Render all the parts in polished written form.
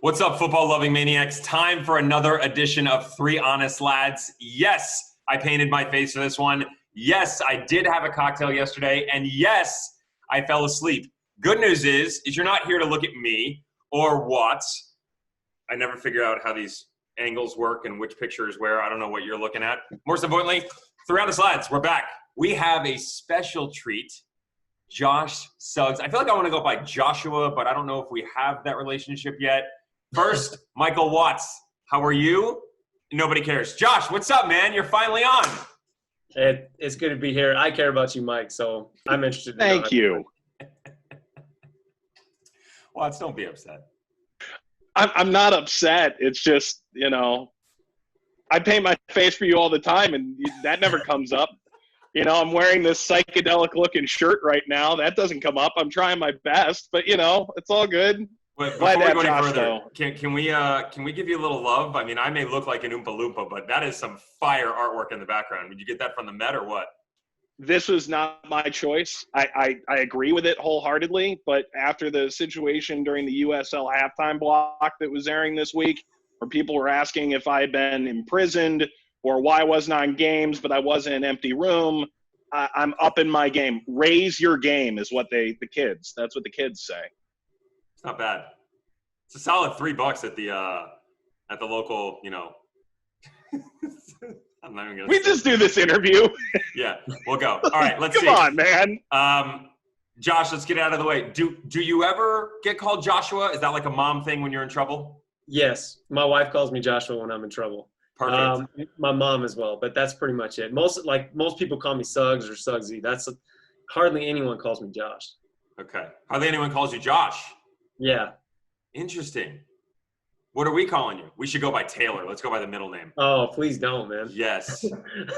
What's up, football-loving maniacs? Time for another edition of Three Honest Lads. Yes, I painted my face for this one. Yes, I did have a cocktail yesterday. And yes, I fell asleep. Good news is you're not here to look at me or Watts. I never figure out how these angles work and which picture is where. I don't know what you're looking at. Most importantly, Three Honest Lads, we're back. We have a special treat. Josh Suggs. I feel like I want to go by Joshua, but I don't know if we have that relationship yet. First, Michael Watts. How are you? Nobody cares. Josh, what's up, man? You're finally on. It's good to be here. I care about you, Mike, so I'm interested. Thank you. Watts, don't be upset. I'm not upset. It's just, I paint my face for you all the time, and that never comes up. I'm wearing this psychedelic-looking shirt right now. That doesn't come up. I'm trying my best, but, it's all good. But before we go any further, can we give you a little love? I mean, I may look like an Oompa Loompa, but that is some fire artwork in the background. Did you get that from the Met or what? This was not my choice. I agree with it wholeheartedly, but after the situation during the USL halftime block that was airing this week, where people were asking if I had been imprisoned or why I wasn't on games, but I was in an empty room, I'm up in my game. Raise your game is what that's what the kids say. Not bad. It's a solid $3 at the local, I'm not even gonna. We just do this interview. Yeah, we'll go. All right, let's see. Come on, man. Josh, let's get it out of the way. Do you ever get called Joshua? Is that like a mom thing when you're in trouble? Yes, my wife calls me Joshua when I'm in trouble. Perfect. My mom as well, but that's pretty much it. Most people call me Suggs or Suggsy. Hardly anyone calls me Josh. Okay. Hardly anyone calls you Josh. Yeah. Interesting. What are we calling you? We should go by Taylor. Let's go by the middle name. Oh, please don't, man. Yes.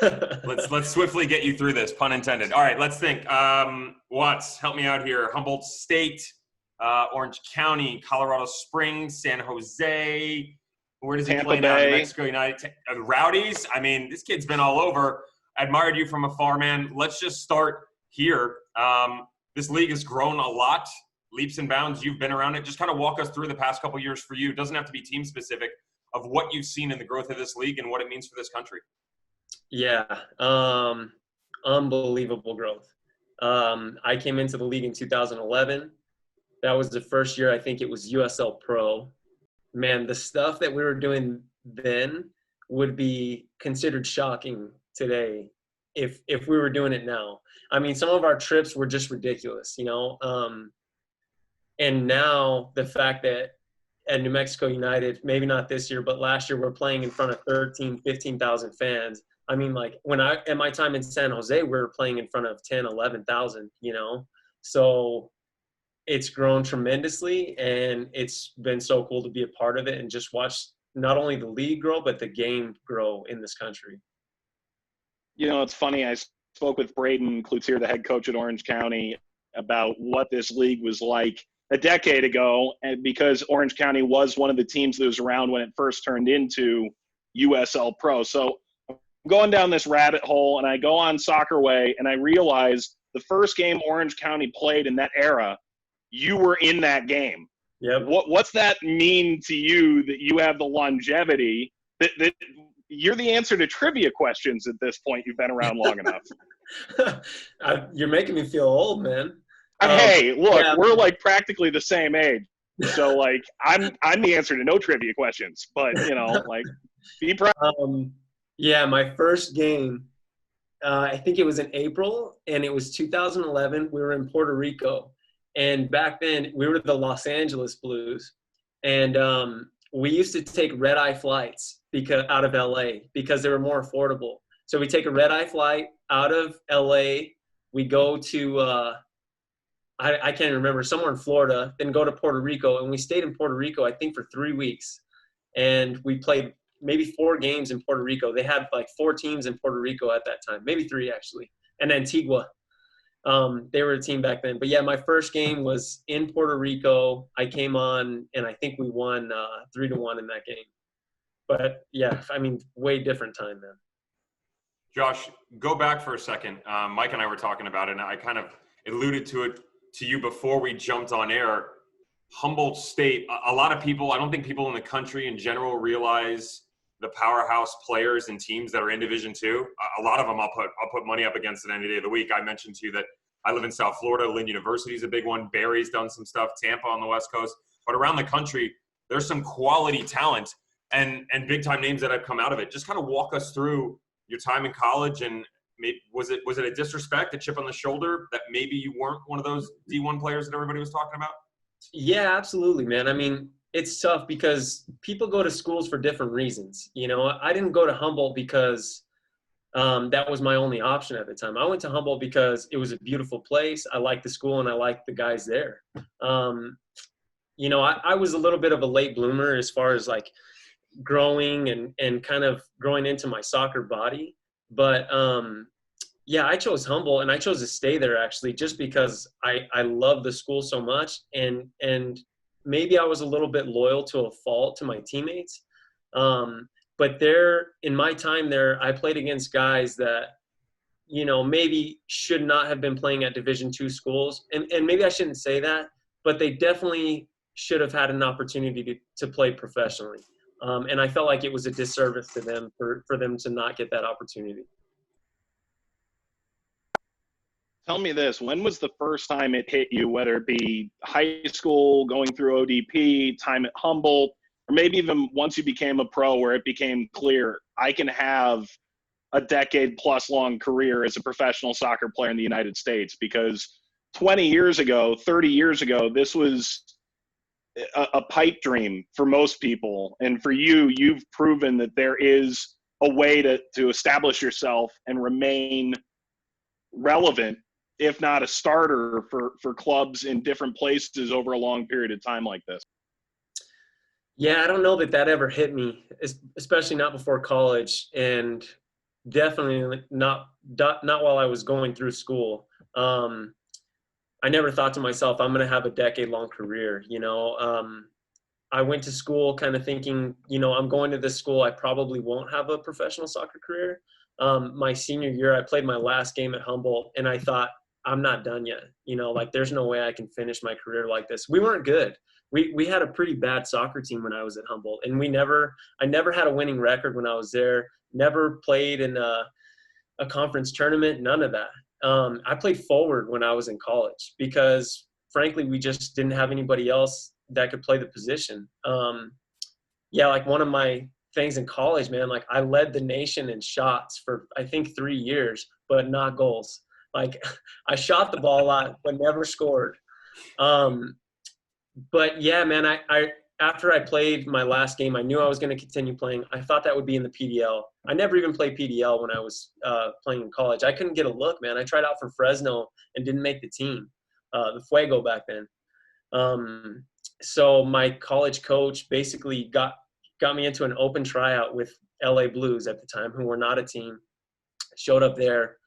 Let's swiftly get you through this, pun intended. All right, let's think. Watts, help me out here. Humboldt State, Orange County, Colorado Springs, San Jose. Where does he play now? New Mexico United. Rowdies. I mean, this kid's been all over. Admired you from afar, man. Let's just start here. This league has grown a lot. Leaps and bounds. You've been around it. Just kind of walk us through the past couple years for you. It doesn't have to be team specific, of what you've seen in the growth of this league and what it means for this country. Yeah. Unbelievable growth. I came into the league in 2011. That was the first year I think it was USL Pro. Man, the stuff that we were doing then would be considered shocking today if we were doing it now. I mean, some of our trips were just ridiculous, and now the fact that at New Mexico United, maybe not this year, but last year we're playing in front of 15,000 fans. I mean, like at my time in San Jose, we were playing in front of 10, 11,000, So it's grown tremendously, and it's been so cool to be a part of it and just watch not only the league grow, but the game grow in this country. It's funny. I spoke with Braden Cloutier, the head coach at Orange County, about what this league was like a decade ago, and because Orange County was one of the teams that was around when it first turned into USL Pro. So I'm going down this rabbit hole, and I go on Soccer Way, and I realize the first game Orange County played in that era, you were in that game. Yep. What's that mean to you that you have the longevity that you're the answer to trivia questions at this point? You've been around long enough. You're making me feel old, man. Hey, look, we're like practically the same age. So like I'm the answer to no trivia questions, but be proud. Yeah, my first game, I think it was in April, and it was 2011. We were in Puerto Rico, and back then we were the Los Angeles Blues, and we used to take red-eye flights out of LA because they were more affordable. So we take a red-eye flight out of LA. We go to I can't remember, somewhere in Florida, then go to Puerto Rico. And we stayed in Puerto Rico, I think, for 3 weeks. And we played maybe 4 games in Puerto Rico. They had like 4 teams in Puerto Rico at that time, maybe 3 actually. And Antigua. They were a team back then. But yeah, my first game was in Puerto Rico. I came on, and I think we won 3-1 in that game. But yeah, I mean, way different time, man. Josh, go back for a second. Mike and I were talking about it, and I kind of alluded to it to you before we jumped on air. Humboldt State, a lot of people, I don't think people in the country in general realize the powerhouse players and teams that are in Division II. A lot of them I'll put money up against at any day of the week. I mentioned to you that I live in South Florida. Lynn University is a big one. Barry's done some stuff. Tampa on the West Coast. But around the country, there's some quality talent and big-time names that have come out of it. Just kind of walk us through your time in college, and maybe, was it a disrespect, a chip on the shoulder that maybe you weren't one of those D1 players that everybody was talking about? Yeah, absolutely, man. I mean, it's tough because people go to schools for different reasons. You know, I didn't go to Humboldt because that was my only option at the time. I went to Humboldt because it was a beautiful place. I liked the school and I liked the guys there. You know, I was a little bit of a late bloomer as far as like growing and kind of growing into my soccer body. But yeah, I chose Humboldt, and I chose to stay there actually just because I love the school so much, and maybe I was a little bit loyal to a fault to my teammates. But there, in my time there, I played against guys that, you know, maybe should not have been playing at Division II schools, and maybe I shouldn't say that, but they definitely should have had an opportunity to play professionally. And I felt like it was a disservice to them for them to not get that opportunity. Tell me this, when was the first time it hit you, whether it be high school, going through ODP, time at Humboldt, or maybe even once you became a pro where it became clear, I can have a decade-plus long career as a professional soccer player in the United States? Because 20 years ago, 30 years ago, this was a pipe dream for most people. And for you, you've proven that there is a way to establish yourself and remain relevant, if not a starter for clubs in different places over a long period of time like this. Yeah, I don't know that ever hit me, especially not before college, and definitely not while I was going through school. I never thought to myself, I'm going to have a decade-long career. You know, I went to school kind of thinking, you know, I'm going to this school, I probably won't have a professional soccer career. My senior year, I played my last game at Humboldt, and I thought, I'm not done yet. You know, like there's no way I can finish my career like this. We weren't good. We had a pretty bad soccer team when I was at Humboldt, and I never had a winning record when I was there. Never played in a conference tournament, none of that. I played forward when I was in college because, frankly, we just didn't have anybody else that could play the position. Yeah, like one of my things in college, man, like I led the nation in shots for, I think, 3 years, but not goals. Like I shot the ball a lot, but never scored. But yeah, man, I after I played my last game, I knew I was going to continue playing. I thought that would be in the PDL. I never even played PDL when I was playing in college. I couldn't get a look, man. I tried out for Fresno and didn't make the team, the Fuego back then. So my college coach basically got me into an open tryout with LA Blues at the time, who were not a team. Showed up there.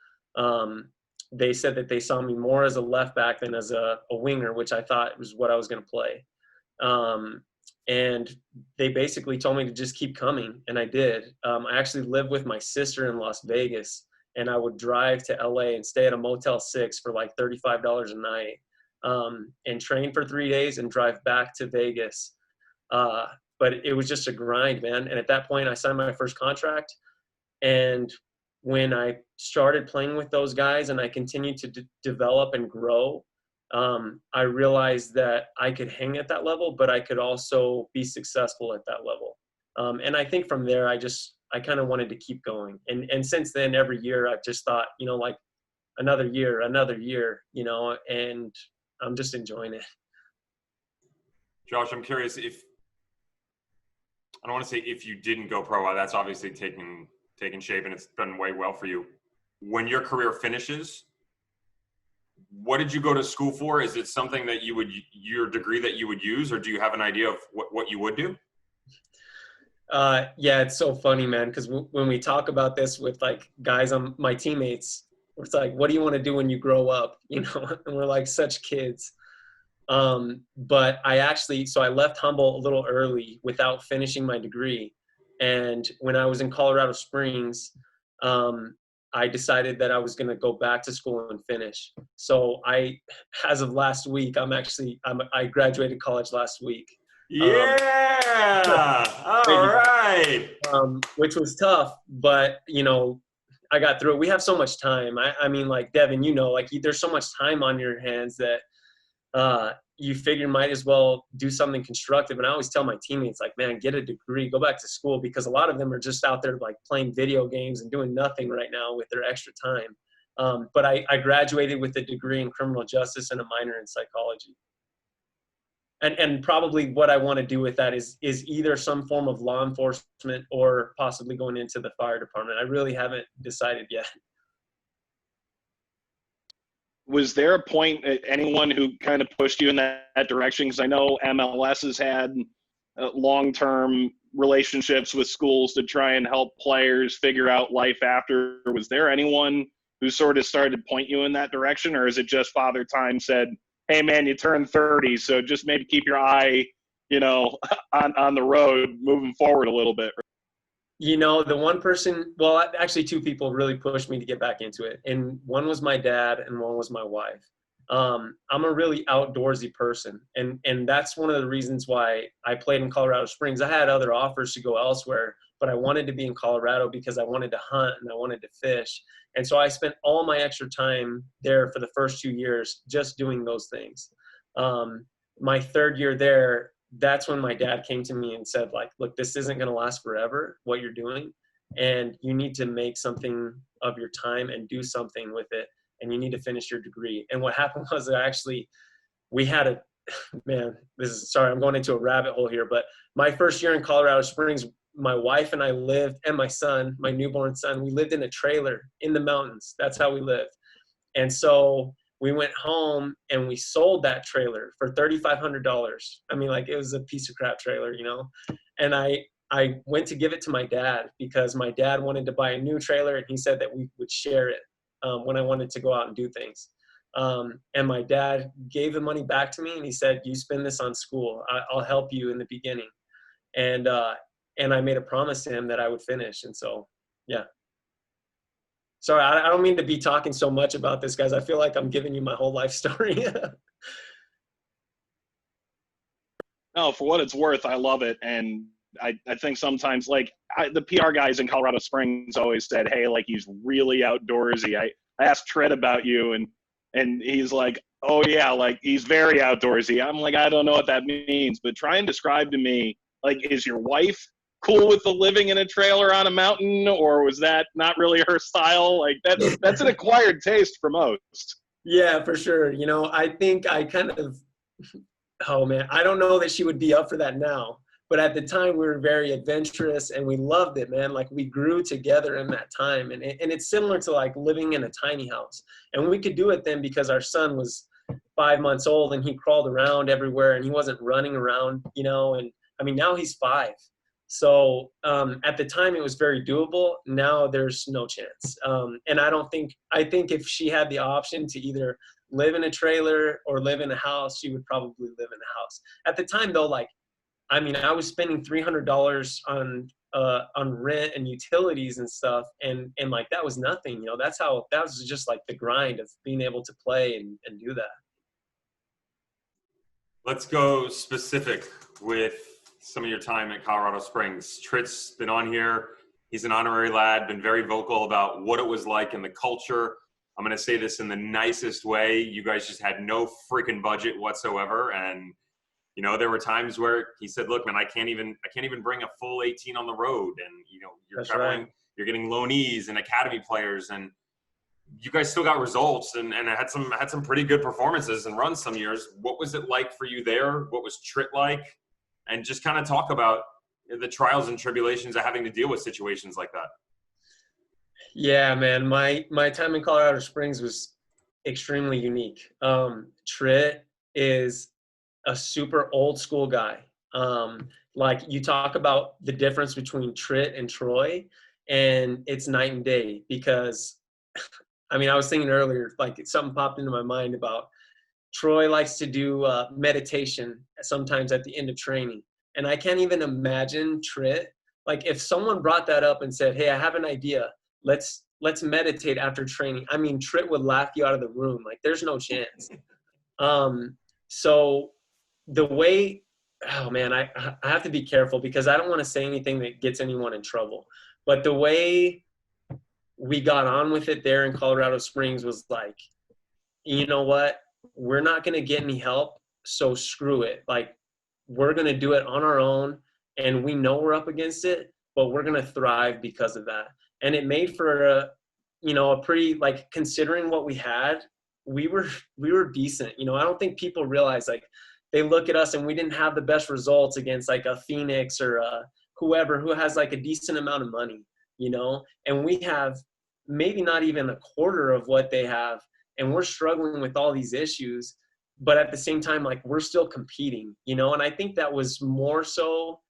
They said that they saw me more as a left back than as a winger, which I thought was what I was going to play. And they basically told me to just keep coming, and I did. I actually lived with my sister in Las Vegas, and I would drive to LA and stay at a Motel 6 for like $35 a night, and train for 3 days and drive back to Vegas. But it was just a grind, man. And at that point, I signed my first contract, and when I started playing with those guys and I continued to develop and grow, I realized that I could hang at that level, but I could also be successful at that level. And I think from there, I kind of wanted to keep going. And since then, every year I've just thought, you know, like another year, you know, and I'm just enjoying it. Josh, I'm curious I don't want to say if you didn't go pro, that's obviously taking shape and it's done way well for you. When your career finishes, what did you go to school for? Is it something that your degree that you would use, or do you have an idea of what you would do? Yeah, it's so funny, man, because when we talk about this with like guys on my teammates, it's like, what do you want to do when you grow up? You know, and we're like such kids. But I left Humboldt a little early without finishing my degree. And when I was in Colorado Springs, I decided that I was going to go back to school and finish. So as of last week, I graduated college last week. Yeah. All right. Which was tough, but I got through it. We have so much time. I mean, like Devin, like there's so much time on your hands that you figure might as well do something constructive. And I always tell my teammates, like, man, get a degree, go back to school, because a lot of them are just out there like playing video games and doing nothing right now with their extra time. But I graduated with a degree in criminal justice and a minor in psychology. And probably what I want to do with that is either some form of law enforcement or possibly going into the fire department. I really haven't decided yet. Was there a point, anyone who kind of pushed you in that direction? Because I know MLS has had long-term relationships with schools to try and help players figure out life after. Was there anyone who sort of started to point you in that direction, or is it just Father Time said, hey, man, you turned 30, so just maybe keep your eye, on the road moving forward a little bit? The one person, well, actually two people really pushed me to get back into it. And one was my dad and one was my wife. I'm a really outdoorsy person. And that's one of the reasons why I played in Colorado Springs. I had other offers to go elsewhere, but I wanted to be in Colorado because I wanted to hunt and I wanted to fish. And so I spent all my extra time there for the first 2 years just doing those things. My third year there, that's when my dad came to me and said, like, look, this isn't going to last forever, what you're doing. And you need to make something of your time and do something with it. And you need to finish your degree. And what happened was we had sorry, I'm going into a rabbit hole here, but my first year in Colorado Springs, my wife and I lived, and my son, my newborn son, we lived in a trailer in the mountains. That's how we lived. And so we went home and we sold that trailer for $3,500. I mean, like, it was a piece of crap trailer, And I went to give it to my dad because my dad wanted to buy a new trailer, and he said that we would share it when I wanted to go out and do things. And my dad gave the money back to me, and he said, you spend this on school. I'll help you in the beginning. And I made a promise to him that I would finish. And so, yeah. Sorry, I don't mean to be talking so much about this, guys. I feel like I'm giving you my whole life story. No, for what it's worth, I love it. And I think sometimes, like, the PR guys in Colorado Springs always said, hey, like, he's really outdoorsy. I asked Trent about you, and he's like, oh, yeah, like, he's very outdoorsy. I'm like, I don't know what that means. But try and describe to me, like, is your wife cool with the living in a trailer on a mountain, or was that not really her style? Like, that's an acquired taste for most. Yeah, for sure. I think I kind of, oh man, I don't know that she would be up for that now, but at the time we were very adventurous and we loved it, man. Like, we grew together in that time, and it's similar to like living in a tiny house. And we could do it then because our son was 5 months old and he crawled around everywhere and he wasn't running around, and I mean, now he's 5. So at the time it was very doable. Now there's no chance. And I think if she had the option to either live in a trailer or live in a house, she would probably live in a house. At the time though, like, I mean, I was spending $300 on rent and utilities and stuff. And like, that was nothing, that was just like the grind of being able to play and do that. Let's go specific with some of your time at Colorado Springs. Tritt's been on here. He's an honorary lad, been very vocal about what it was like in the culture. I'm going to say this in the nicest way. You guys just had no freaking budget whatsoever. And, there were times where he said, look, man, I can't even bring a full 18 on the road. And, you're That's traveling, right. You're getting loanees and academy players, and you guys still got results and had some pretty good performances and runs some years. What was it like for you there? What was Tritt like? And just kind of talk about the trials and tribulations of having to deal with situations like that. Yeah, man, my time in Colorado Springs was extremely unique. Tritt is a super old school guy. Like, you talk about the difference between Tritt and Troy, and it's night and day because, I mean, I was thinking earlier, like, something popped into my mind about Troy likes to do meditation sometimes at the end of training. And I can't even imagine Tritt. Like, if someone brought that up and said, hey, I have an idea. Let's let's meditate after training. I mean, Tritt would laugh you out of the room. Like, there's no chance. So the way, oh man, I have to be careful because I don't want to say anything that gets anyone in trouble. But the way we got on with it there in Colorado Springs was like, you know what? We're not going to get any help, so screw it. Like, we're going to do it on our own, and we know we're up against it, but we're going to thrive because of that. And it made for a pretty, like, considering what we had, we were decent. You know, I don't think people realize, like, they look at us and we didn't have the best results against like a Phoenix or whoever who has like a decent amount of money, you know, and we have maybe not even a quarter of what they have. And we're struggling with all these issues, but at the same time, like, we're still competing, you know? And I think that was more so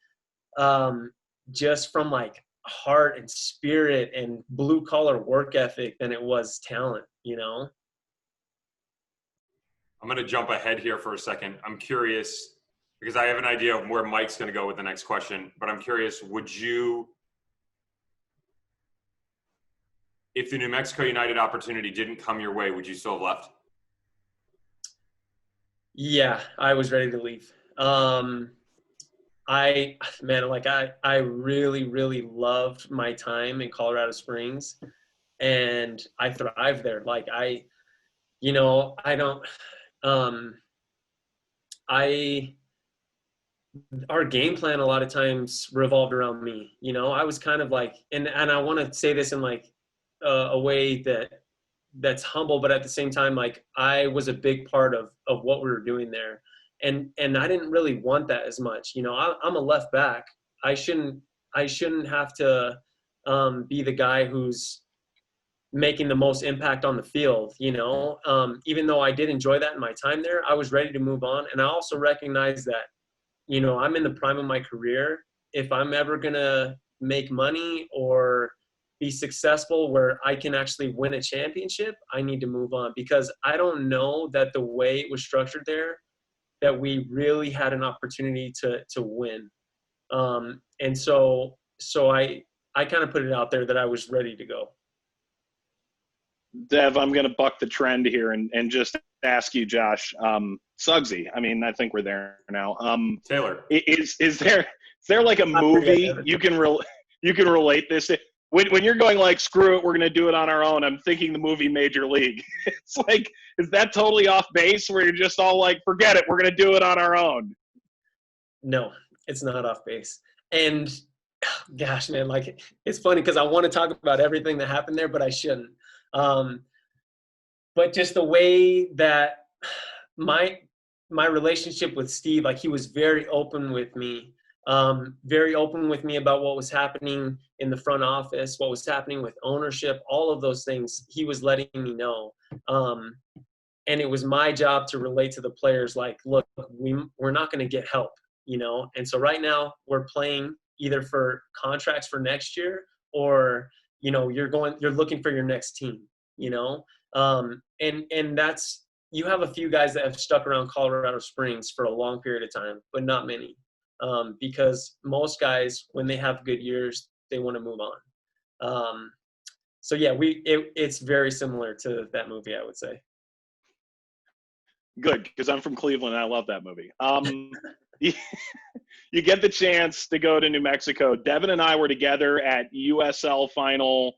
just from like heart and spirit and blue collar work ethic than it was talent, you know? I'm going to jump ahead here for a second. I'm curious because I have an idea of where Mike's going to go with the next question, but I'm curious, would you, if the New Mexico United opportunity didn't come your way, would you still have left? Yeah, I was ready to leave. I really, really loved my time in Colorado Springs, and I thrived there. Like, our game plan a lot of times revolved around me. You know, I was kind of like, and I want to say this in like a way that's humble, but at the same time, like, I was a big part of what we were doing there. And I didn't really want that as much. You know, I'm a left back. I shouldn't have to be the guy who's making the most impact on the field, you know. Even though I did enjoy that in my time there, I was ready to move on. And I also recognize that, you know, I'm in the prime of my career. If I'm ever going to make money or be successful where I can actually win a championship, I need to move on, because I don't know that the way it was structured there, that we really had an opportunity to win. And so I kind of put it out there that I was ready to go. Dev, I'm going to buck the trend here and just ask you, Josh, Suggsy. I mean, I think we're there now. Taylor, is there like a movie you can relate this to? When you're going like, screw it, we're going to do it on our own, I'm thinking the movie Major League. It's like, is that totally off base where you're just all like, forget it, we're going to do it on our own? No, it's not off base. And gosh, man, like, it's funny because I want to talk about everything that happened there, but I shouldn't. But just the way that my relationship with Steve, like, he was very open with me about what was happening in the front office, what was happening with ownership, all of those things he was letting me know. And it was my job to relate to the players, like, look, we're not going to get help, you know? And so right now we're playing either for contracts for next year, or, you know, you're looking for your next team, you know? And that's, you have a few guys that have stuck around Colorado Springs for a long period of time, but not many. Because most guys, when they have good years, they want to move on. So yeah, it's very similar to that movie, I would say. Good, because I'm from Cleveland and I love that movie. You get the chance to go to New Mexico. Devin and I were together at USL final,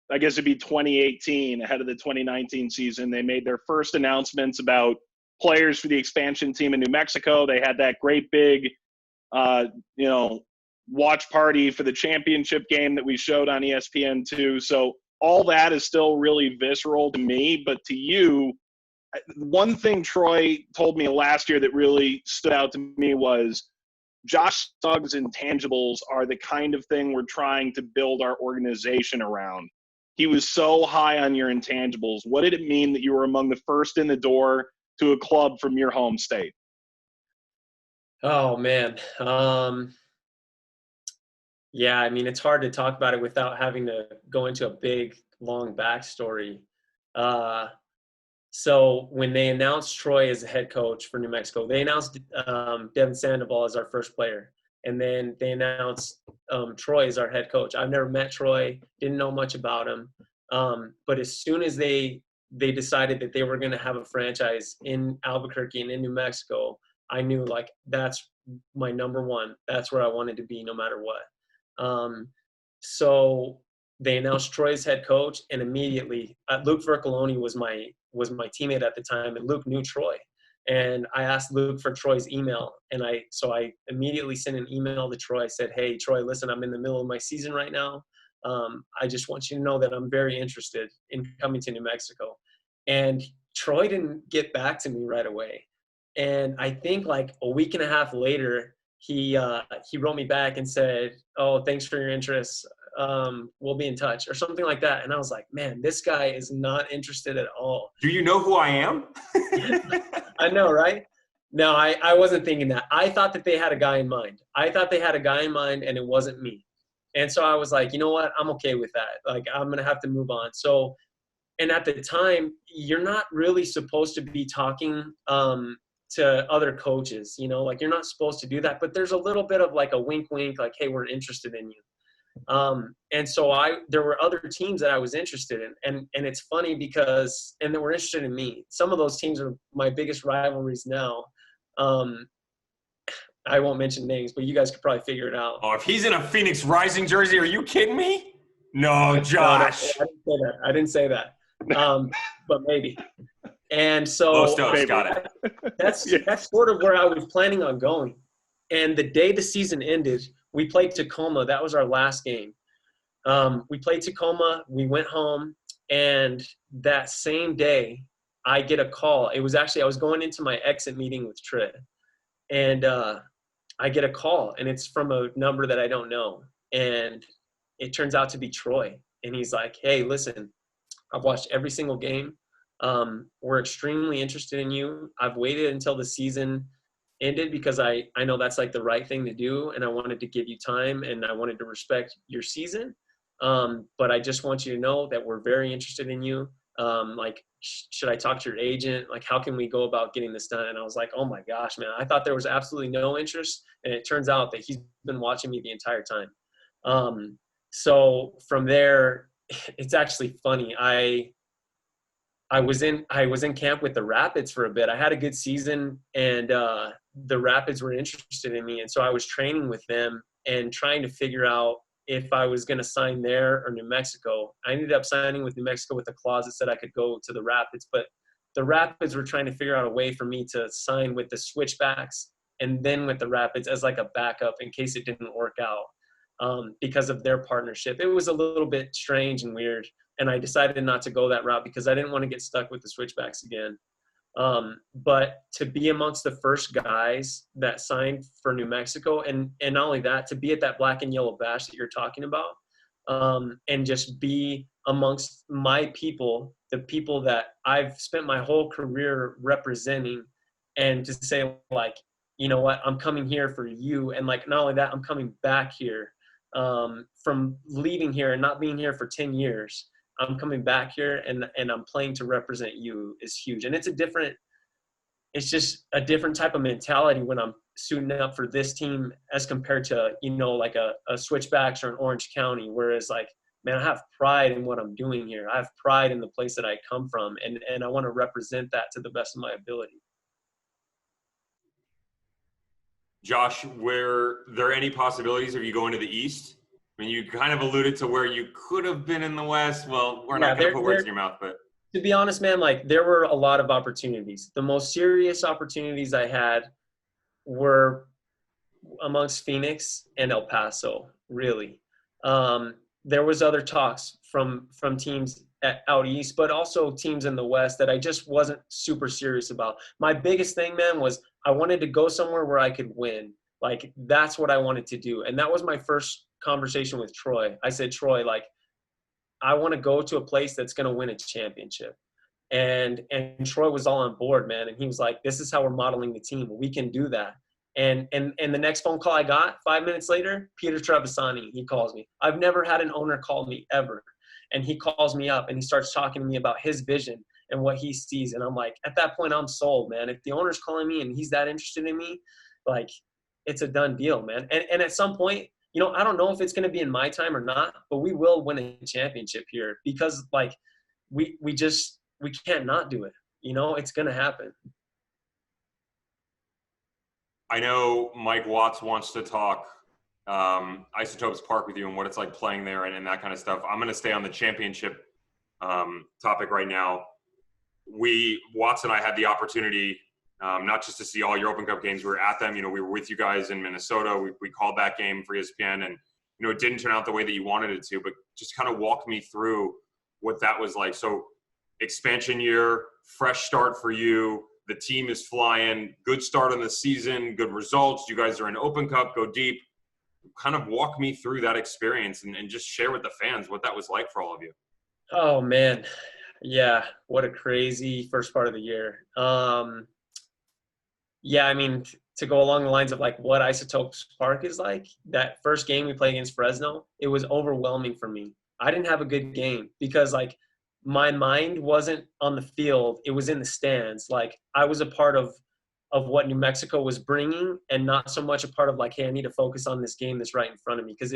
I guess it'd be 2018, ahead of the 2019 season. They made their first announcements about players for the expansion team in New Mexico. They had that great big watch party for the championship game that we showed on ESPN2. So all that is still really visceral to me, but to you, one thing Troy told me last year that really stood out to me was Josh Suggs' intangibles are the kind of thing we're trying to build our organization around. He was so high on your intangibles. What did it mean that you were among the first in the door to a club from your home state? Oh, man. Yeah, I mean, it's hard to talk about it without having to go into a big, long backstory. So when they announced Troy as the head coach for New Mexico, they announced Devin Sandoval as our first player. And then they announced Troy as our head coach. I've never met Troy, didn't know much about him. But as soon as they decided that they were going to have a franchise in Albuquerque and in New Mexico, I knew like that's my number one. That's where I wanted to be no matter what. So they announced Troy as head coach, and immediately Luke Vercoloni was my teammate at the time, and Luke knew Troy. And I asked Luke for Troy's email, and I immediately sent an email to Troy. I said, "Hey, Troy, listen, I'm in the middle of my season right now. I just want you to know that I'm very interested in coming to New Mexico." And Troy didn't get back to me right away. And I think like a week and a half later, he wrote me back and said, "Oh, thanks for your interest. We'll be in touch," or something like that. And I was like, man, this guy is not interested at all. Do you know who I am? I know, right? No, I wasn't thinking that. I thought that they had a guy in mind. And it wasn't me. And so I was like, you know what? I'm okay with that. Like, I'm going to have to move on. So, and at the time, you're not really supposed to be talking to other coaches, you know, like you're not supposed to do that. But there's a little bit of like a wink, wink, like, hey, we're interested in you. And so there were other teams that I was interested in, and it's funny because, and they were interested in me. Some of those teams are my biggest rivalries now. I won't mention names, but you guys could probably figure it out. Oh, if he's in a Phoenix Rising jersey, are you kidding me? No, Josh. No, I didn't say that. But maybe. And so Isotopes, got it. That's sort of where I was planning on going. And the day the season ended, we played Tacoma. That was our last game. We played Tacoma. We went home. And that same day, I get a call. It was actually, I was going into my exit meeting with Trey. And I get a call. And it's from a number that I don't know. And it turns out to be Troy. And he's like, hey, listen, I've watched every single game. We're extremely interested in you. I've waited until the season ended because I know that's like the right thing to do, and I wanted to give you time and I wanted to respect your season. But I just want you to know that we're very interested in you. Like, should I talk to your agent? Like, how can we go about getting this done? And I was like, oh my gosh, man, I thought there was absolutely no interest. And it turns out that he's been watching me the entire time. So from there, it's actually funny. I was in camp with the Rapids for a bit. I had a good season, and the Rapids were interested in me. And so I was training with them and trying to figure out if I was going to sign there or New Mexico. I ended up signing with New Mexico with a clause that said I could go to the Rapids, but the Rapids were trying to figure out a way for me to sign with the Switchbacks and then with the Rapids as like a backup in case it didn't work out because of their partnership. It was a little bit strange and weird. And I decided not to go that route because I didn't want to get stuck with the Switchbacks again. But to be amongst the first guys that signed for New Mexico, and not only that, to be at that black and yellow bash that you're talking about, and just be amongst my people, the people that I've spent my whole career representing, and to say like, you know what, I'm coming here for you. And like, not only that, I'm coming back here from leaving here and not being here for 10 years. I'm coming back here and I'm playing to represent you is huge. And it's just a different type of mentality when I'm suiting up for this team as compared to, you know, like a Switchbacks or an Orange County. Whereas like, man, I have pride in what I'm doing here. I have pride in the place that I come from, and I want to represent that to the best of my ability. Josh, were there any possibilities of you going to the East? I mean, you kind of alluded to where you could have been in the West. Well, we're not going to put words in your mouth, but to be honest, man, like there were a lot of opportunities. The most serious opportunities I had were amongst Phoenix and El Paso, really. There was other talks from teams out East, but also teams in the West that I just wasn't super serious about. My biggest thing, man, was I wanted to go somewhere where I could win. Like, that's what I wanted to do. And that was my first conversation with Troy. I said, Troy, like, I want to go to a place that's going to win a championship. And Troy was all on board, man. And he was like, this is how we're modeling the team. We can do that. And the next phone call I got 5 minutes later, Peter Trevisani, he calls me. I've never had an owner call me ever. And he calls me up and he starts talking to me about his vision and what he sees. And I'm like, at that point, I'm sold, man. If the owner's calling me and he's that interested in me, like, it's a done deal, man. And at some point, I don't know if it's going to be in my time or not, but we will win a championship here because like we can't not do it. It's going to happen. I know Mike Watts wants to talk Isotopes Park with you and what it's like playing there and that kind of stuff. I'm going to stay on the championship topic right now. Watts and I had the opportunity not just to see all your Open Cup games. We were at them. We were with you guys in Minnesota. We called that game for ESPN, and it didn't turn out the way that you wanted it to. But just kind of walk me through what that was like. So, expansion year, fresh start for you. The team is flying. Good start on the season. Good results. You guys are in Open Cup. Go deep. Kind of walk me through that experience and just share with the fans what that was like for all of you. Oh man, yeah, what a crazy first part of the year. Yeah, I mean, to go along the lines of like what Isotopes Park is like, that first game we played against Fresno, it was overwhelming for me. I didn't have a good game because like my mind wasn't on the field, it was in the stands. Like I was a part of what New Mexico was bringing and not so much a part of like, hey, I need to focus on this game that's right in front of me, because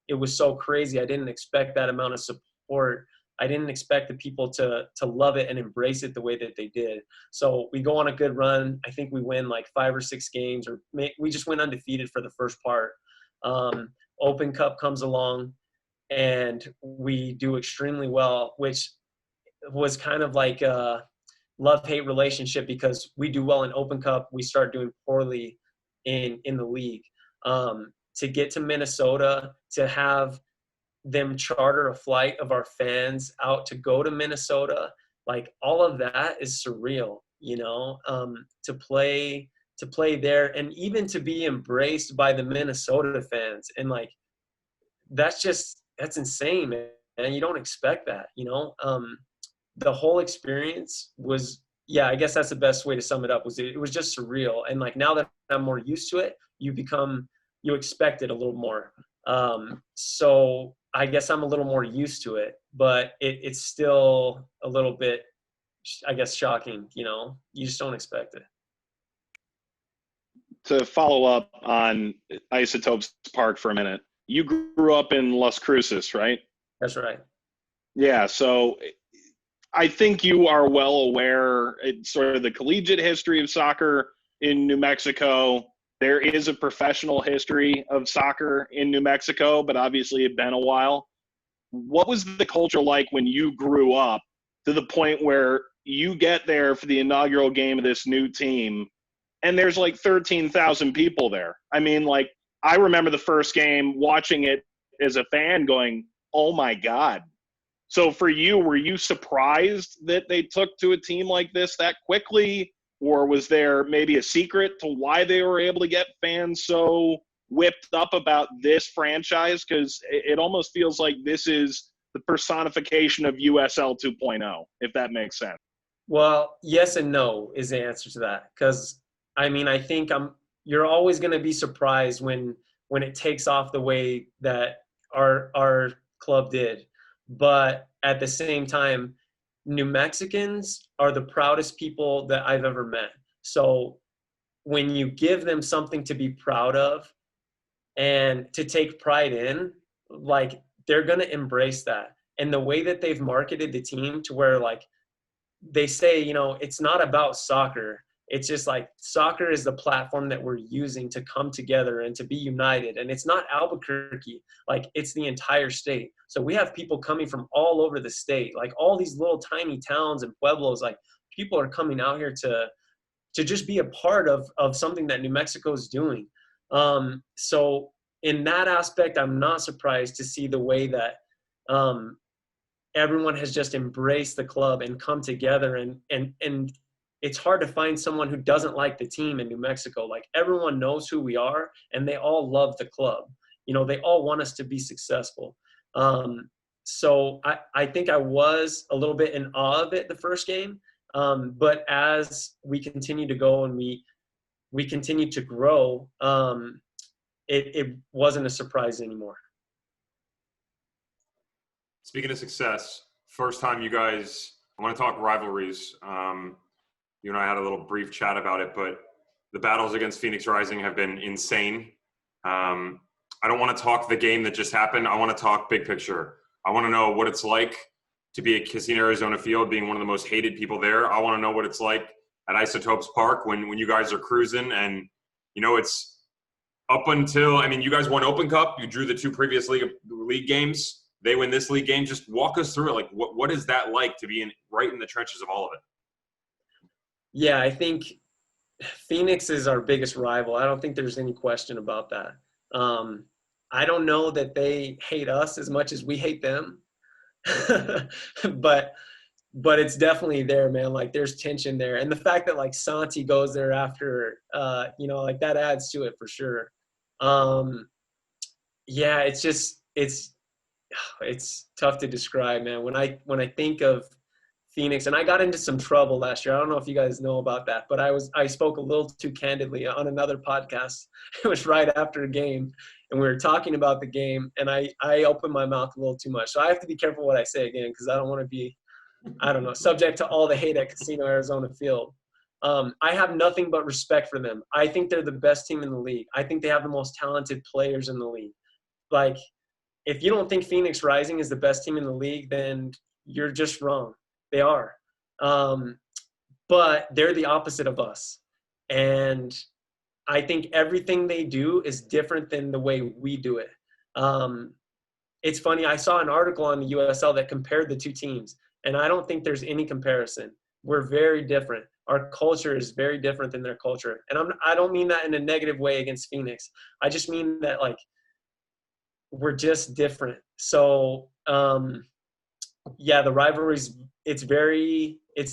it was so crazy. I didn't expect that amount of support. I didn't expect the people to love it and embrace it the way that they did. So we go on a good run. I think we win like 5 or 6 games, or we just went undefeated for the first part. Open Cup comes along and we do extremely well, which was kind of like a love-hate relationship, because we do well in Open Cup, we start doing poorly in the league. To get to Minnesota, to have them charter a flight of our fans out to go to Minnesota, like all of that is surreal, to play there and even to be embraced by the Minnesota fans. And like, that's insane, man. And you don't expect that, the whole experience was, yeah, I guess that's the best way to sum it up, it was just surreal. And like, now that I'm more used to it, you expect it a little more. So I guess I'm a little more used to it, but it's still a little bit, I guess, shocking. You just don't expect it. To follow up on Isotopes Park for a minute, you grew up in Las Cruces, right? That's right. Yeah, so I think you are well aware sort of the collegiate history of soccer in New Mexico. There is a professional history of soccer in New Mexico, but obviously it's been a while. What was the culture like when you grew up, to the point where you get there for the inaugural game of this new team and there's like 13,000 people there? I mean, like, I remember the first game watching it as a fan going, oh my God. So for you, were you surprised that they took to a team like this that quickly? Or was there maybe a secret to why they were able to get fans so whipped up about this franchise? Because it almost feels like this is the personification of USL 2.0, if that makes sense. Well, yes and no is the answer to that. Because, I mean, I think you're always going to be surprised when it takes off the way that our club did. But at the same time, New Mexicans are the proudest people that I've ever met. So when you give them something to be proud of and to take pride in, like, they're going to embrace that. And the way that they've marketed the team to where, like, they say, it's not about soccer. It's just like soccer is the platform that we're using to come together and to be united. And it's not Albuquerque, like, it's the entire state. So we have people coming from all over the state, like all these little tiny towns and pueblos. Like, people are coming out here to just be a part of something that New Mexico is doing. So in that aspect, I'm not surprised to see the way that everyone has just embraced the club and come together. And it's hard to find someone who doesn't like the team in New Mexico. Like, everyone knows who we are and they all love the club. They all want us to be successful. So I think I was a little bit in awe of it the first game. But as we continue to go and we continue to grow, it wasn't a surprise anymore. Speaking of success, first time you guys, I want to talk rivalries. You and I had a little brief chat about it, but the battles against Phoenix Rising have been insane. I don't want to talk the game that just happened. I want to talk big picture. I want to know what it's like to be at Casino Arizona Field, being one of the most hated people there. I want to know what it's like at Isotopes Park when you guys are cruising. And, it's up until, you guys won Open Cup. You drew the 2 previous league games. They win this league game. Just walk us through it. Like, what is that like to be right in the trenches of all of it? Yeah, I think Phoenix is our biggest rival. I don't think there's any question about that. I don't know that they hate us as much as we hate them, but it's definitely there, man. Like, there's tension there. And the fact that, like, Santi goes there after, that adds to it for sure. Yeah, it's tough to describe, man. When I think of Phoenix, and I got into some trouble last year. I don't know if you guys know about that, but I spoke a little too candidly on another podcast. It was right after a game, and we were talking about the game, and I opened my mouth a little too much. So I have to be careful what I say again, because I don't want to be, subject to all the hate at Casino Arizona Field. I have nothing but respect for them. I think they're the best team in the league. I think they have the most talented players in the league. Like, if you don't think Phoenix Rising is the best team in the league, then you're just wrong. They are. But they're the opposite of us. And I think everything they do is different than the way we do it. It's funny. I saw an article on the USL that compared the 2 teams, and I don't think there's any comparison. We're very different. Our culture is very different than their culture. And I don't mean that in a negative way against Phoenix. I just mean that, like, we're just different. So, the rivalry's it's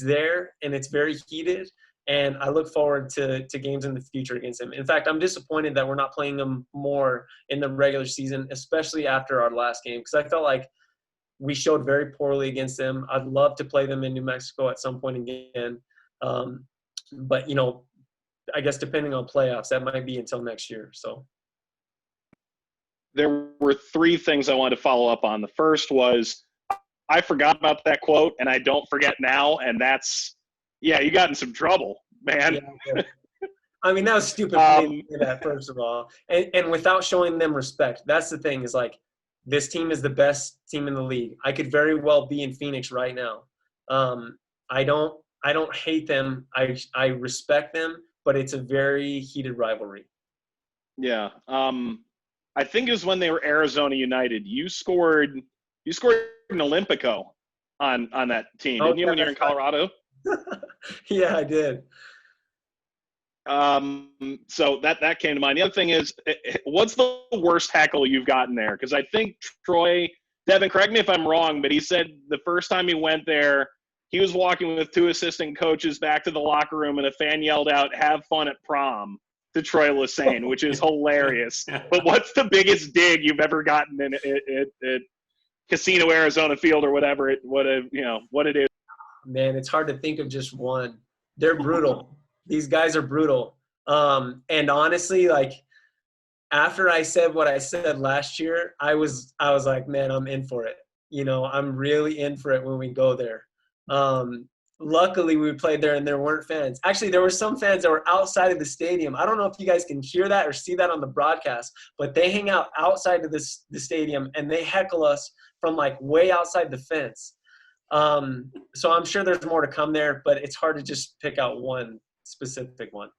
there, and it's very heated, and I look forward to games in the future against them. In fact, I'm disappointed that we're not playing them more in the regular season, especially after our last game, because I felt like we showed very poorly against them. I'd love to play them in New Mexico at some point again. But, I guess depending on playoffs, that might be until next year. So there were 3 things I wanted to follow up on. The first was, I forgot about that quote, and I don't forget now, and that's – you got in some trouble, man. Yeah, that was stupid for me to do that, first of all. And without showing them respect. That's the thing, is, like, this team is the best team in the league. I could very well be in Phoenix right now. I don't hate them. I respect them, but it's a very heated rivalry. Yeah. I think it was when they were Arizona United. You scored an Olympico on that team, didn't you, when you were in Colorado? Yeah, I did. So that came to mind. The other thing is, what's the worst heckle you've gotten there? Because I think Troy, Devin, correct me if I'm wrong, but he said the first time he went there, he was walking with 2 assistant coaches back to the locker room, and a fan yelled out, "Have fun at prom," to Troy Lesane, which is hilarious. But what's the biggest dig you've ever gotten in at Casino Arizona Field or whatever what it is? Man, it's hard to think of just one. They're brutal. These guys are brutal. And honestly, like, after I said what I said last year, I was like, man, I'm in for it. I'm really in for it when we go there. Luckily, we played there and there weren't fans. Actually, there were some fans that were outside of the stadium. I don't know if you guys can hear that or see that on the broadcast, but they hang out outside of the stadium, and they heckle us from, like, way outside the fence. So I'm sure there's more to come there, but it's hard to just pick out one specific one.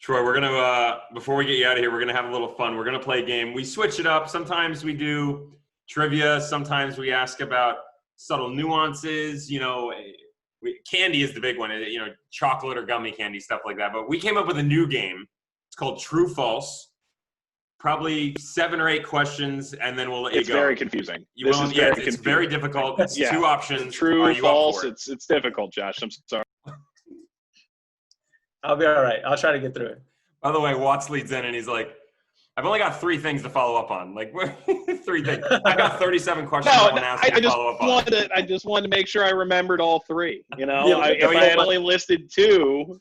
Troy, we're going to, before we get you out of here, we're going to have a little fun. We're going to play a game. We switch it up. Sometimes we do trivia. Sometimes we ask about subtle nuances. Candy is the big one, chocolate or gummy candy, stuff like that. But we came up with a new game. It's called True False. Probably 7 or 8 questions, and then we'll let you go. It's very confusing. It's very difficult. It's 2 options. True, false. It's difficult, Josh. I'm sorry. I'll be all right. I'll try to get through it. By the way, Watts leads in, and he's like, I've only got 3 things to follow up on. Like, 3 things. I got 37 questions I want to ask you to follow up on. I just wanted to make sure I remembered all 3. If I had only listed 2.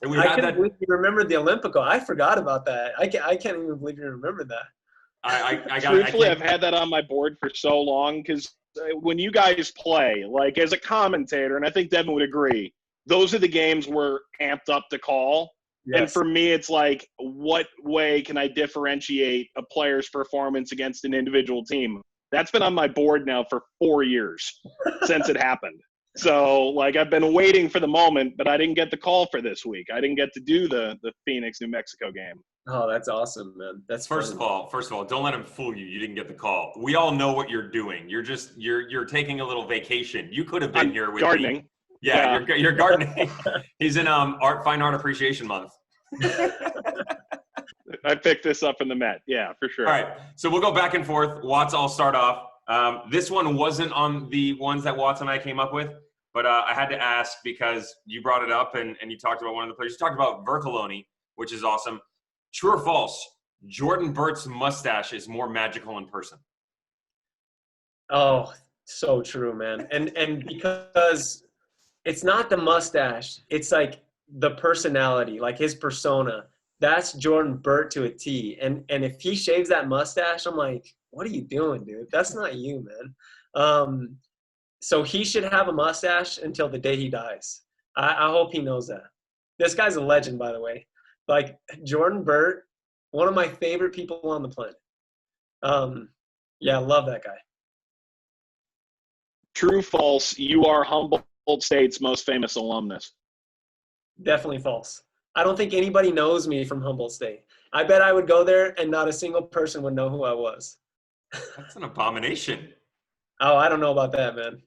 I can't believe you remembered the Olympico. I forgot about that. I can't even believe you remembered that. Truthfully, I've had that on my board for so long, because when you guys play, like, as a commentator, and I think Devin would agree, those are the games we're amped up to call. Yes. And for me, it's like, what way can I differentiate a player's performance against an individual team? That's been on my board now for 4 years since it happened. So, like, I've been waiting for the moment, but I didn't get the call for this week. I didn't get to do the Phoenix, New Mexico game. Oh, that's awesome, man. That's First of all, don't let him fool you. You didn't get the call. We all know what you're doing. You're taking a little vacation. You could have been here with gardening. me. Yeah, you're gardening. He's in fine art appreciation month. I picked this up in the Met. Yeah, for sure. All right, so we'll go back and forth. Watts, I'll start off. This one wasn't on the ones that Watts and I came up with, but I had to ask because you brought it up and you talked about one of the players. You talked about Vercoloni, which is awesome. True or false? Jordan Burt's mustache is more magical in person. Oh, so true, man. And because it's not the mustache, it's like the personality, like his persona. That's Jordan Burt to a T. And if he shaves that mustache, I'm like, what are you doing, dude? That's not you, man. So he should have a mustache until the day he dies. I hope he knows that. This guy's a legend, by the way. Like, Jordan Burt, one of my favorite people on the planet. Yeah, I love that guy. True, false, you are Humboldt State's most famous alumnus. Definitely false. I don't think anybody knows me from Humboldt State. I bet I would go there and not a single person would know who I was. That's an abomination. Oh, I don't know about that, man.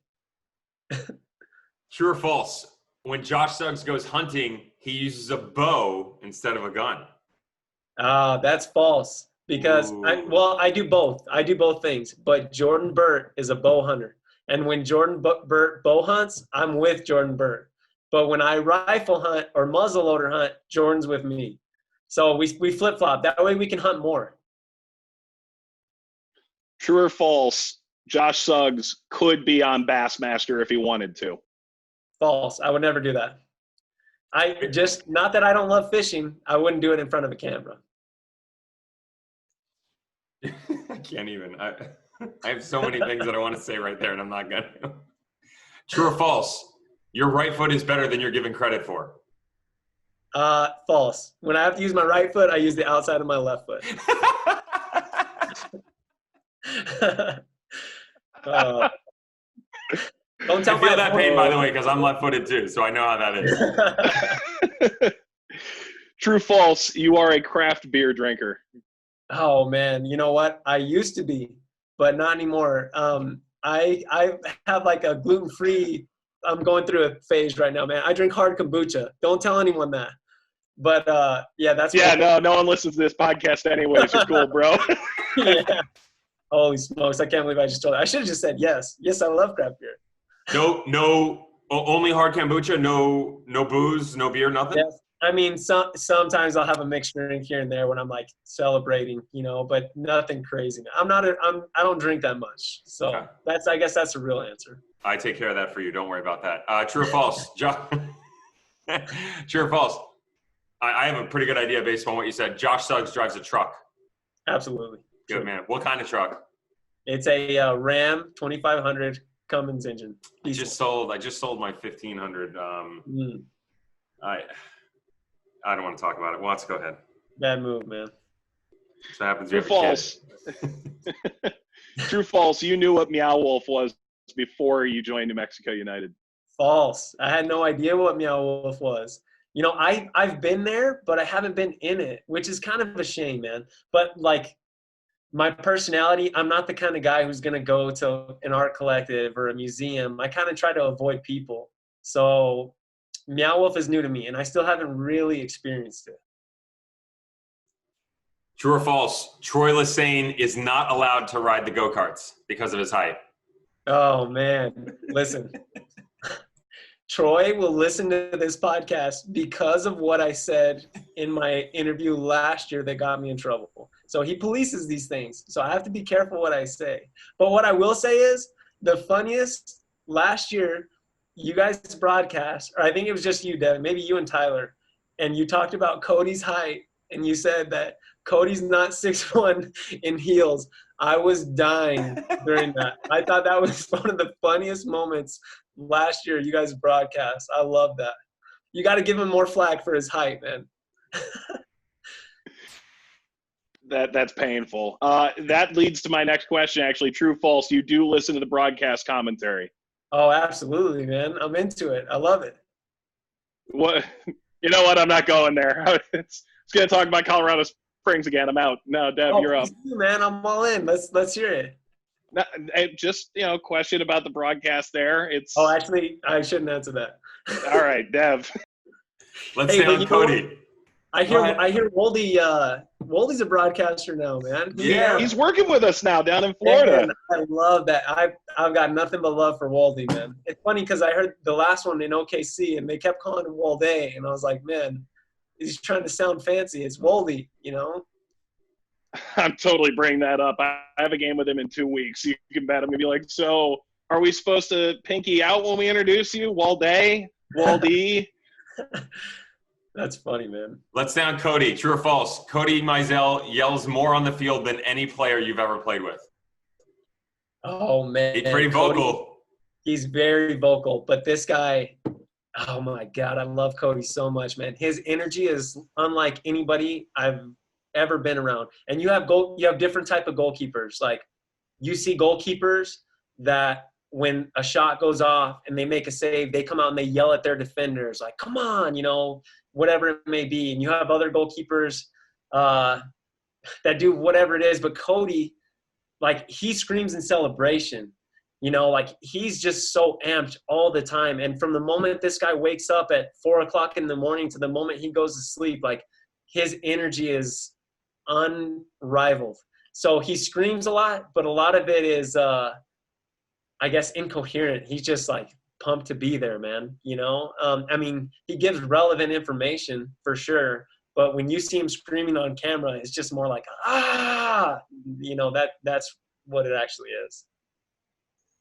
True or false? When Josh Suggs goes hunting, he uses a bow instead of a gun. That's false because I do both. I do both things, but Jordan Burt is a bow hunter. And when Jordan Burt bow hunts, I'm with Jordan Burt. But when I rifle hunt or muzzleloader hunt, Jordan's with me. So we flip-flop. That way we can hunt more. True or false, Josh Suggs could be on Bassmaster if he wanted to. False. I would never do that. Not that I don't love fishing. I wouldn't do it in front of a camera. I can't even. I have so many things that I want to say right there, and I'm not going to. True or false? Your right foot is better than you're given credit for. False. When I have to use my right foot, I use the outside of my left foot. Don't tell I feel that pain, by the way, because I'm left-footed too, so I know how that is. True, false, you are a craft beer drinker. Oh, man. You know what? I used to be, but not anymore. I have like a gluten-free – I'm going through a phase right now, man. I drink hard kombucha. Don't tell anyone that. But, yeah, that's – Yeah, no one listens to this podcast anyways. You're cool, bro. Yeah. Holy smokes. I can't believe I just told that. I should have just said yes. Yes, I love craft beer. No, only hard kombucha, no booze, no beer, nothing? Yes. I mean, sometimes I'll have a mixed drink here and there when I'm like celebrating, but nothing crazy. I don't drink that much. So okay. I guess that's a real answer. I take care of that for you. Don't worry about that. True or false? True or false? I have a pretty good idea based on what you said. Josh Suggs drives a truck. Absolutely. Good, True. man. What kind of truck? It's a Ram 2500 Cummins engine. I just sold my 1500. I don't want to talk about it. Watts, go ahead. Bad move, man. So happens. True, false. True, false. You knew what Meow Wolf was before you joined New Mexico United. False. I had no idea what Meow Wolf was. I've been there, but I haven't been in it, which is kind of a shame, man. But like my personality, I'm not the kind of guy who's gonna go to an art collective or a museum. I kind of try to avoid people. So Meow Wolf is new to me, and I still haven't really experienced it. True or false? Troy Lesane is not allowed to ride the go-karts because of his height. Oh, man. Listen. Troy will listen to this podcast because of what I said in my interview last year that got me in trouble. So he polices these things. So I have to be careful what I say. But what I will say is the funniest last year – you guys broadcast, or I think it was just you, Devin, maybe you and Tyler, and you talked about Cody's height, and you said that Cody's not 6'1" in heels. I was dying during that. I thought that was one of the funniest moments last year you guys broadcast. I love that. You got to give him more flack for his height, man. That's painful. That leads to my next question, actually. True, false? You do listen to the broadcast commentary. Oh, absolutely, man. I'm into it. I love it. What? You know what? I'm not going there. It's going to talk about Colorado Springs again. I'm out. No, Dev, you're up. Man, I'm all in. Let's hear it. No, just, question about the broadcast there. Oh, actually, I shouldn't answer that. All right, Dev. Let's stay on Cody. I hear Woldy's a broadcaster now, man. Yeah, he's working with us now down in Florida. Man, I love that. I've got nothing but love for Woldy, man. It's funny because I heard the last one in OKC and they kept calling him Wolde, and I was like, man, he's trying to sound fancy. It's Woldy, I'm totally bringing that up. I have a game with him in 2 weeks. You can bet I'm gonna be like, so are we supposed to pinky out when we introduce you? Wolde? That's funny, man. Let's stay on Cody. True or false? Cody Mizell yells more on the field than any player you've ever played with. Oh, man. He's pretty vocal. Cody, he's very vocal. But this guy, oh, my God, I love Cody so much, man. His energy is unlike anybody I've ever been around. And you have different type of goalkeepers. Like, you see goalkeepers that when a shot goes off and they make a save, they come out and they yell at their defenders like, come on, whatever it may be. And you have other goalkeepers that do whatever it is. But Cody, like, he screams in celebration. Like, he's just so amped all the time. And from the moment this guy wakes up at 4 o'clock in the morning to the moment he goes to sleep, like, his energy is unrivaled. So he screams a lot, but a lot of it is I guess incoherent. He's just like pumped to be there, man. He gives relevant information for sure, but when you see him screaming on camera, it's just more like, that's what it actually is.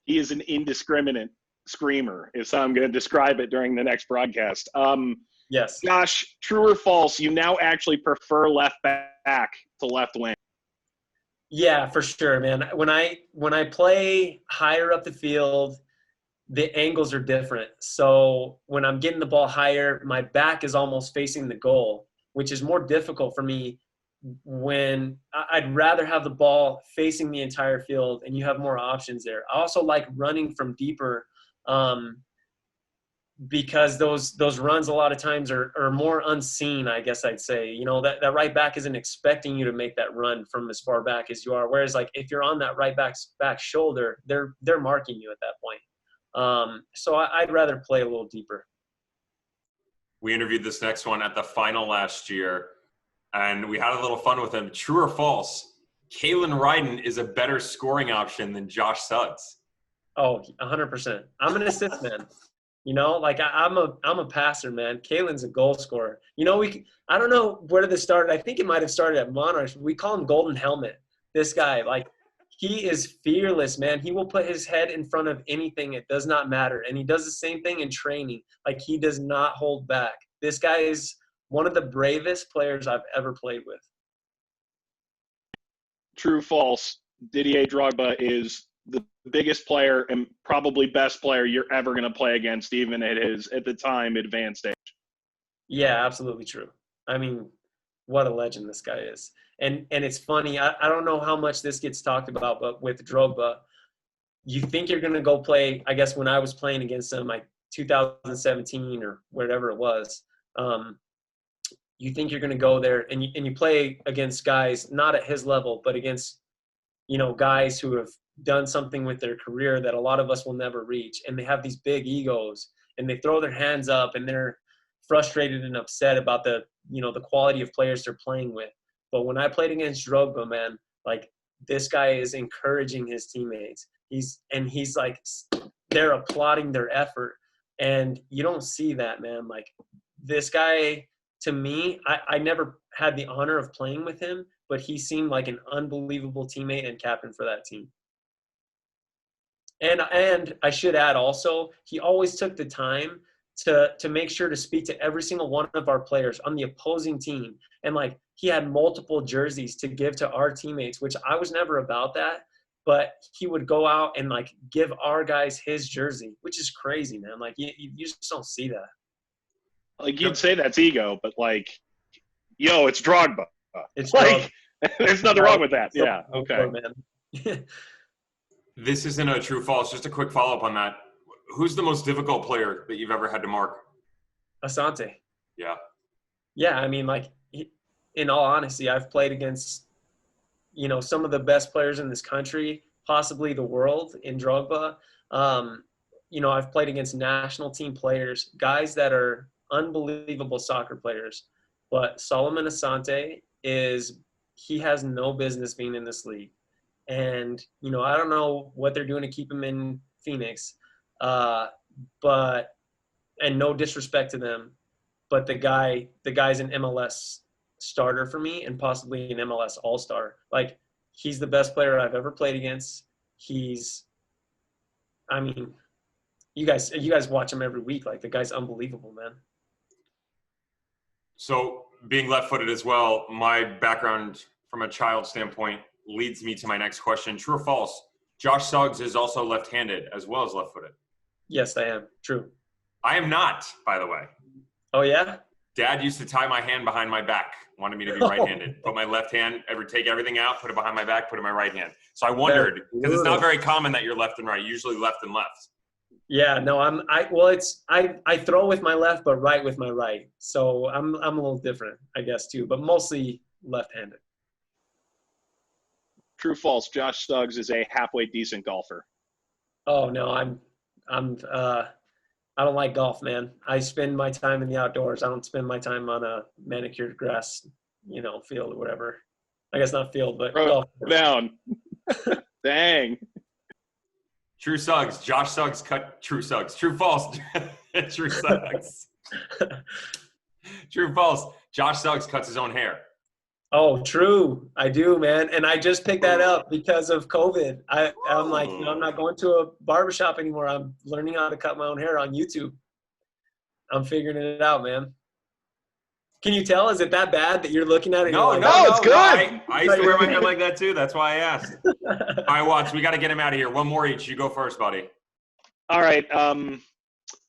He is an indiscriminate screamer, is how I'm going to describe it during the next broadcast. Yes. Josh, true or false, you now actually prefer left back to left wing? Yeah, for sure, man. When I play higher up the field, the angles are different. So when I'm getting the ball higher, my back is almost facing the goal, which is more difficult for me when I'd rather have the ball facing the entire field and you have more options there. I also like running from deeper because those runs a lot of times are more unseen, I guess I'd say. That right back isn't expecting you to make that run from as far back as you are. Whereas, like, if you're on that right back's back shoulder, they're marking you at that point. So I'd rather play a little deeper. We interviewed this next one at the final last year, and we had a little fun with him. True or false? Kalen Ryden is a better scoring option than Josh Suggs. Oh, 100%. I'm an assist man. I'm a passer, man. Kalen's a goal scorer. I don't know where this started. I think it might have started at Monarchs. We call him Golden Helmet. This guy, like, he is fearless, man. He will put his head in front of anything. It does not matter. And he does the same thing in training. Like, he does not hold back. This guy is one of the bravest players I've ever played with. True, false? Didier Drogba is the biggest player and probably best player you're ever going to play against, even at the time, advanced age. Yeah, absolutely true. I mean, what a legend this guy is. And it's funny, I don't know how much this gets talked about, but with Drogba, you think you're going to go play, I guess when I was playing against him, like 2017 or whatever it was, you think you're going to go there and you play against guys not at his level, but against, guys who have done something with their career that a lot of us will never reach. And they have these big egos and they throw their hands up and they're frustrated and upset about the quality of players they're playing with. But when I played against Drogba, man, like, this guy is encouraging his teammates. He's like, they're applauding their effort. And you don't see that, man. Like, this guy, to me, I never had the honor of playing with him, but he seemed like an unbelievable teammate and captain for that team. And I should add also, he always took the time to make sure to speak to every single one of our players on the opposing team. And, like, he had multiple jerseys to give to our teammates, which I was never about that. But he would go out and, like, give our guys his jersey, which is crazy, man. Like, you just don't see that. Like, you'd say that's ego, but, like, yo, it's Drogba. It's Like, there's nothing wrong with that. So- Yeah, okay. man. This isn't a true false. Just a quick follow-up on that. Who's the most difficult player that you've ever had to mark? Asante. Yeah. Yeah, I mean, like, in all honesty, I've played against, some of the best players in this country, possibly the world, in Drogba. I've played against national team players, guys that are unbelievable soccer players. But Solomon Asante he has no business being in this league. And, I don't know what they're doing to keep him in Phoenix. And no disrespect to them, but the guy's an MLS starter for me and possibly an MLS all-star. Like, he's the best player I've ever played against. You guys watch him every week. Like, the guy's unbelievable, man. So being left-footed as well, my background from a child standpoint leads me to my next question. True or false? Josh Suggs is also left-handed as well as left-footed. Yes, I am. True. I am not, by the way. Oh, yeah? Dad used to tie my hand behind my back, wanted me to be right-handed. Put my left hand, take everything out, put it behind my back, put it in my right hand. So I wondered, because it's not very common that you're left and right, usually left and left. Yeah, no, I throw with my left, but right with my right. So I'm a little different, I guess, too, but mostly left-handed. True, false. Josh Suggs is a halfway decent golfer. Oh no, I don't like golf, man. I spend my time in the outdoors. I don't spend my time on a manicured grass, field or whatever. I guess not field, but golf. Down. Dang. True Suggs. Josh Suggs cut True Suggs. True false. True Suggs. True false. Josh Suggs cuts his own hair. Oh, true. I do, man. And I just picked that up because of COVID. I'm like, I'm not going to a barbershop anymore. I'm learning how to cut my own hair on YouTube. I'm figuring it out, man. Can you tell? Is it that bad that you're looking at it? No, it's good. I used to wear my hair like that too. That's why I asked. All right, Watts, we got to get him out of here. One more each. You go first, buddy. All right.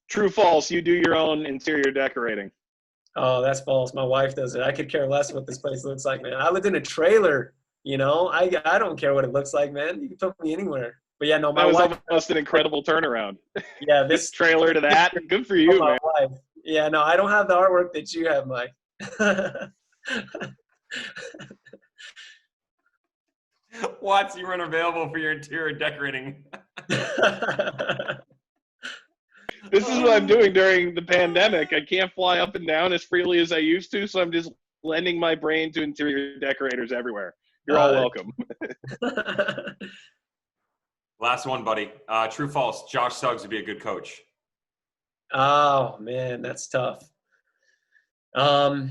True, false. You do your own interior decorating. Oh, that's false. My wife does it. I could care less what this place looks like, man. I lived in a trailer, I don't care what it looks like, man. You can put me anywhere. But yeah, no, my wife. That was almost an incredible turnaround. Yeah, this trailer to that. Good for you, man. Wife. Yeah, no, I don't have the artwork that you have, Mike. Watts, you weren't available for your interior decorating. This is what I'm doing during the pandemic. I can't fly up and down as freely as I used to, so I'm just lending my brain to interior decorators everywhere. You're all welcome. Last one, buddy. True, false. Josh Suggs would be a good coach. Oh, man, that's tough. To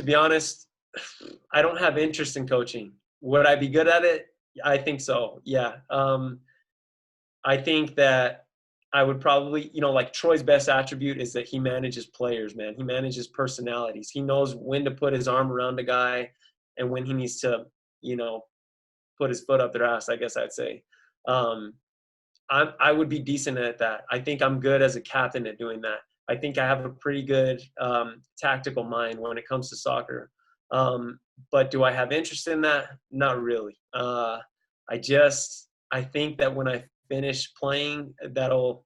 be honest, I don't have interest in coaching. Would I be good at it? I think so, yeah. I think that I would probably, like Troy's best attribute is that he manages players, man. He manages personalities. He knows when to put his arm around a guy and when he needs to, put his foot up their ass, I guess I'd say. I would be decent at that. I think I'm good as a captain at doing that. I think I have a pretty good tactical mind when it comes to soccer. But do I have interest in that? Not really. I think that when I finish playing, that'll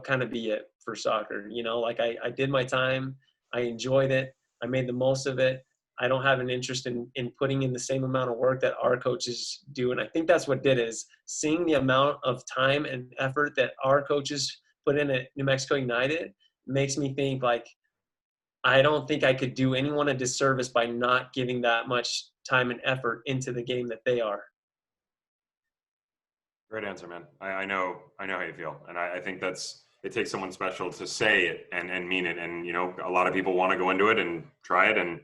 kind of be it for soccer. I did my time. I enjoyed it. I made the most of it. I don't have an interest in putting in the same amount of work that our coaches do. And I think that's what did is seeing the amount of time and effort that our coaches put in at New Mexico United makes me think like, I don't think I could do anyone a disservice by not giving that much time and effort into the game that they are. Great answer, man. I know how you feel. And I think it takes someone special to say it and mean it. And, a lot of people want to go into it and try it and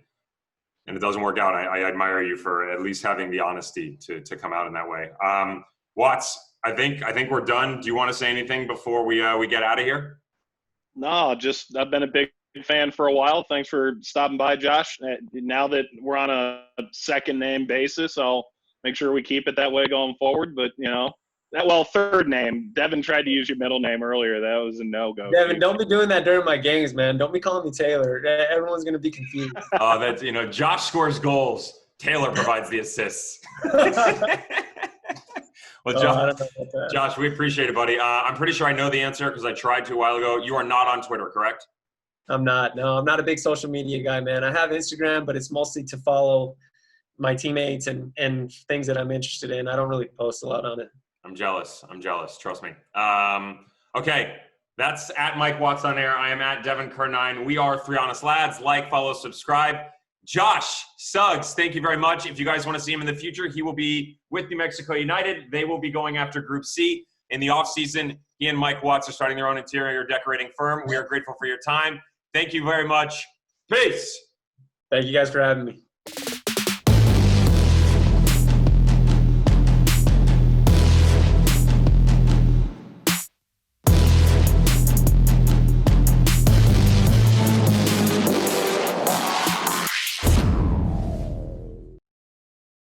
it doesn't work out. I admire you for at least having the honesty to come out in that way. Watts, I think we're done. Do you want to say anything before we get out of here? No, just I've been a big fan for a while. Thanks for stopping by, Josh. Now that we're on a second name basis, I'll make sure we keep it that way going forward. But, Well, third name. Devin tried to use your middle name earlier. That was a no-go. Devin, don't be doing that during my games, man. Don't be calling me Taylor. Everyone's going to be confused. Oh, that's, Josh scores goals. Taylor provides the assists. Well, I don't know about that. Josh, we appreciate it, buddy. I'm pretty sure I know the answer because I tried to a while ago. You are not on Twitter, correct? I'm not. No, I'm not a big social media guy, man. I have Instagram, but it's mostly to follow my teammates and things that I'm interested in. I don't really post a lot on it. I'm jealous. Trust me. Okay. That's at Mike Watts on air. I am at Devon Kerr 9. We are Three Honest Lads. Like, follow, subscribe. Josh Suggs, thank you very much. If you guys want to see him in the future, he will be with New Mexico United. They will be going after Group C in the offseason. He and Mike Watts are starting their own interior decorating firm. We are grateful for your time. Thank you very much. Peace. Thank you guys for having me.